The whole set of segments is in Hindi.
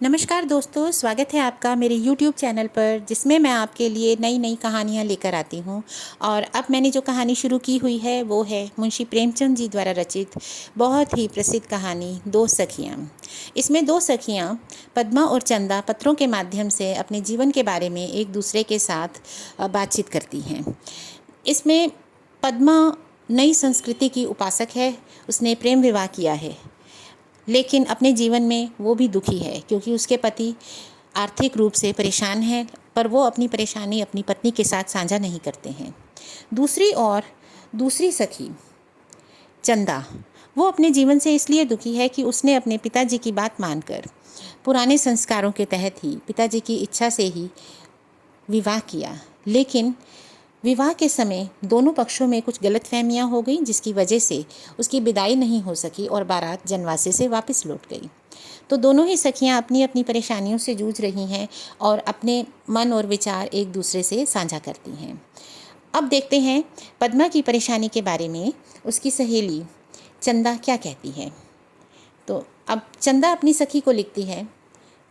नमस्कार दोस्तों, स्वागत है आपका मेरे YouTube चैनल पर, जिसमें मैं आपके लिए नई नई कहानियाँ लेकर आती हूँ। और अब मैंने जो कहानी शुरू की हुई है वो है मुंशी प्रेमचंद जी द्वारा रचित बहुत ही प्रसिद्ध कहानी दो सखियाँ। इसमें दो सखियाँ पद्मा और चंदा पत्रों के माध्यम से अपने जीवन के बारे में एक दूसरे के साथ बातचीत करती हैं। इसमें पद्मा नई संस्कृति की उपासक है। उसने प्रेम विवाह किया है, लेकिन अपने जीवन में वो भी दुखी है क्योंकि उसके पति आर्थिक रूप से परेशान हैं, पर वो अपनी परेशानी अपनी पत्नी के साथ साझा नहीं करते हैं। दूसरी ओर दूसरी सखी चंदा, वो अपने जीवन से इसलिए दुखी है कि उसने अपने पिताजी की बात मानकर पुराने संस्कारों के तहत ही पिताजी की इच्छा से ही विवाह किया, लेकिन विवाह के समय दोनों पक्षों में कुछ गलतफहमियां हो गई, जिसकी वजह से उसकी विदाई नहीं हो सकी और बारात जनवासे से वापस लौट गई। तो दोनों ही सखियां अपनी अपनी परेशानियों से जूझ रही हैं और अपने मन और विचार एक दूसरे से साझा करती हैं। अब देखते हैं पद्मा की परेशानी के बारे में उसकी सहेली चंदा क्या कहती है। तो अब चंदा अपनी सखी को लिखती है,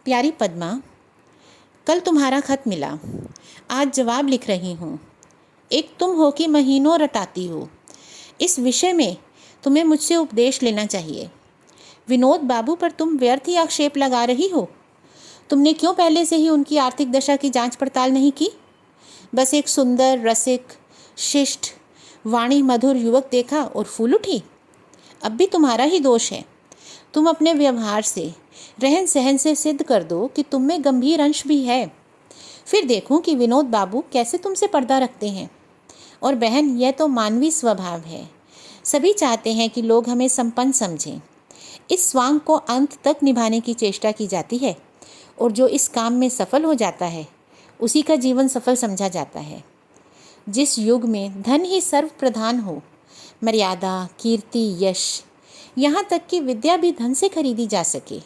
प्यारी पद्मा, कल तुम्हारा खत मिला, आज जवाब लिख रही हूँ। एक तुम हो कि महीनों रटाती हो। इस विषय में तुम्हें मुझसे उपदेश लेना चाहिए। विनोद बाबू पर तुम व्यर्थ ही आक्षेप लगा रही हो। तुमने क्यों पहले से ही उनकी आर्थिक दशा की जांच पड़ताल नहीं की? बस एक सुंदर, रसिक, शिष्ट, वाणी मधुर युवक देखा और फूल उठी। अब भी तुम्हारा ही दोष है। तुम अपने व्यवहार से, रहन सहन से सिद्ध कर दो कि तुम में गंभीर अंश भी है। फिर देखूं कि विनोद बाबू कैसे तुमसे पर्दा रखते हैं। और बहन, यह तो मानवीय स्वभाव है। सभी चाहते हैं कि लोग हमें संपन्न समझें। इस स्वांग को अंत तक निभाने की चेष्टा की जाती है और जो इस काम में सफल हो जाता है उसी का जीवन सफल समझा जाता है। जिस युग में धन ही सर्व प्रधान हो, मर्यादा, कीर्ति, यश, यहाँ तक कि विद्या भी धन से खरीदी जा सके,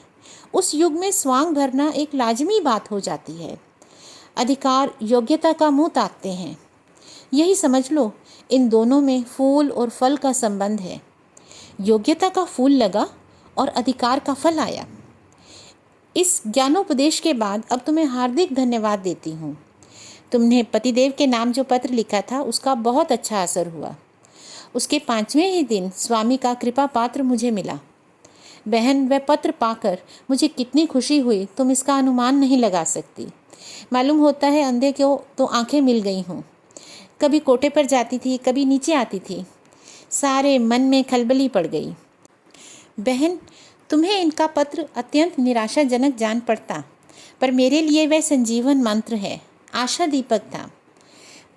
उस युग में स्वांग भरना एक लाजमी बात हो जाती है। अधिकार योग्यता का मुंह ताकते हैं। यही समझ लो, इन दोनों में फूल और फल का संबंध है। योग्यता का फूल लगा और अधिकार का फल आया। इस ज्ञानोपदेश के बाद अब तुम्हें हार्दिक धन्यवाद देती हूँ। तुमने पतिदेव के नाम जो पत्र लिखा था उसका बहुत अच्छा असर हुआ। उसके 5वें ही दिन स्वामी का कृपा पात्र मुझे मिला। बहन, वह पत्र पाकर मुझे कितनी खुशी हुई तुम इसका अनुमान नहीं लगा सकती। मालूम होता है अंधे को तो आंखें मिल गई हों। कभी कोटे पर जाती थी, कभी नीचे आती थी। सारे मन में खलबली पड़ गई। बहन, तुम्हें इनका पत्र अत्यंत निराशाजनक जान पड़ता, पर मेरे लिए वह संजीवन मंत्र है, आशा दीपक था।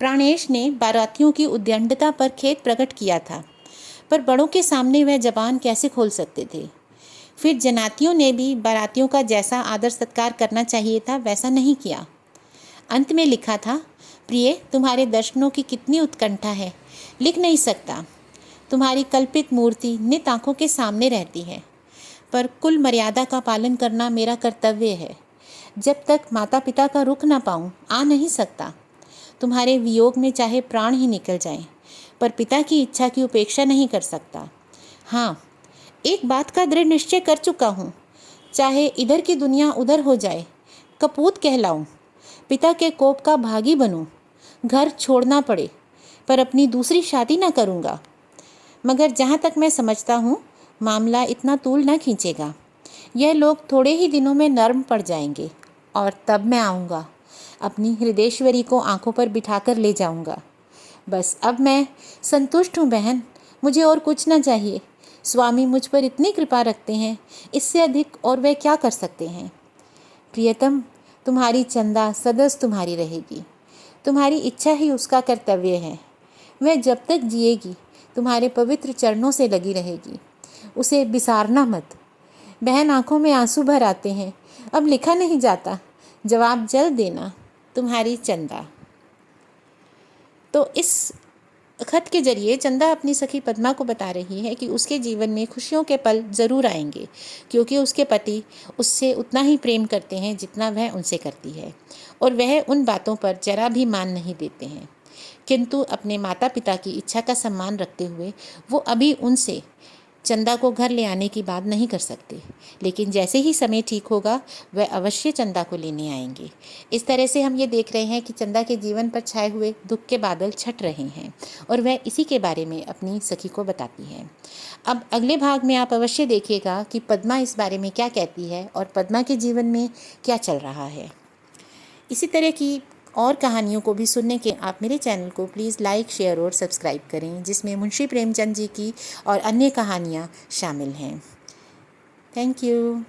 प्राणेश ने बारातियों की उद्दंडता पर खेद प्रकट किया था, पर बड़ों के सामने वह जबान कैसे खोल सकते थे। फिर जनातियों ने भी बारातियों का जैसा आदर सत्कार करना चाहिए था वैसा नहीं किया। अंत में लिखा था, प्रिय, तुम्हारे दर्शनों की कितनी उत्कंठा है, लिख नहीं सकता। तुम्हारी कल्पित मूर्ति नित आंखों के सामने रहती है, पर कुल मर्यादा का पालन करना मेरा कर्तव्य है। जब तक माता पिता का रुख ना पाऊँ आ नहीं सकता। तुम्हारे वियोग में चाहे प्राण ही निकल जाएं, पर पिता की इच्छा की उपेक्षा नहीं कर सकता। हाँ, एक बात का दृढ़ निश्चय कर चुका हूँ, चाहे इधर की दुनिया उधर हो जाए, कपूत कहलाऊँ, पिता के कोप का भागी बनूँ, घर छोड़ना पड़े, पर अपनी दूसरी शादी ना करूँगा। मगर जहाँ तक मैं समझता हूँ मामला इतना तूल ना खींचेगा। यह लोग थोड़े ही दिनों में नर्म पड़ जाएंगे और तब मैं आऊँगा, अपनी हृदयेश्वरी को आंखों पर बिठाकर ले जाऊँगा। बस अब मैं संतुष्ट हूँ बहन, मुझे और कुछ ना चाहिए। स्वामी मुझ पर इतनी कृपा रखते हैं, इससे अधिक और वे क्या कर सकते हैं। प्रियतम, तुम्हारी चंदा सदैव तुम्हारी रहेगी। तुम्हारी इच्छा ही उसका कर्तव्य है। वह जब तक जिएगी तुम्हारे पवित्र चरणों से लगी रहेगी। उसे बिसारना मत। बहन, आंखों में आंसू भर आते हैं, अब लिखा नहीं जाता, जवाब जल्द देना। तुम्हारी चंदा। तो इस खत के जरिए चंदा अपनी सखी पद्मा को बता रही है कि उसके जीवन में खुशियों के पल ज़रूर आएंगे, क्योंकि उसके पति उससे उतना ही प्रेम करते हैं जितना वह उनसे करती है, और वह उन बातों पर जरा भी मान नहीं देते हैं। किंतु अपने माता पिता की इच्छा का सम्मान रखते हुए वो अभी उनसे चंदा को घर ले आने की बात नहीं कर सकते, लेकिन जैसे ही समय ठीक होगा वह अवश्य चंदा को लेने आएंगे। इस तरह से हम ये देख रहे हैं कि चंदा के जीवन पर छाए हुए दुख के बादल छट रहे हैं और वह इसी के बारे में अपनी सखी को बताती है। अब अगले भाग में आप अवश्य देखिएगा कि पद्मा इस बारे में क्या कहती है और पद्मा के जीवन में क्या चल रहा है। इसी तरह की और कहानियों को भी सुनने के आप मेरे चैनल को प्लीज़ लाइक, शेयर और सब्सक्राइब करें, जिसमें मुंशी प्रेमचंद जी की और अन्य कहानियाँ शामिल हैं। Thank you.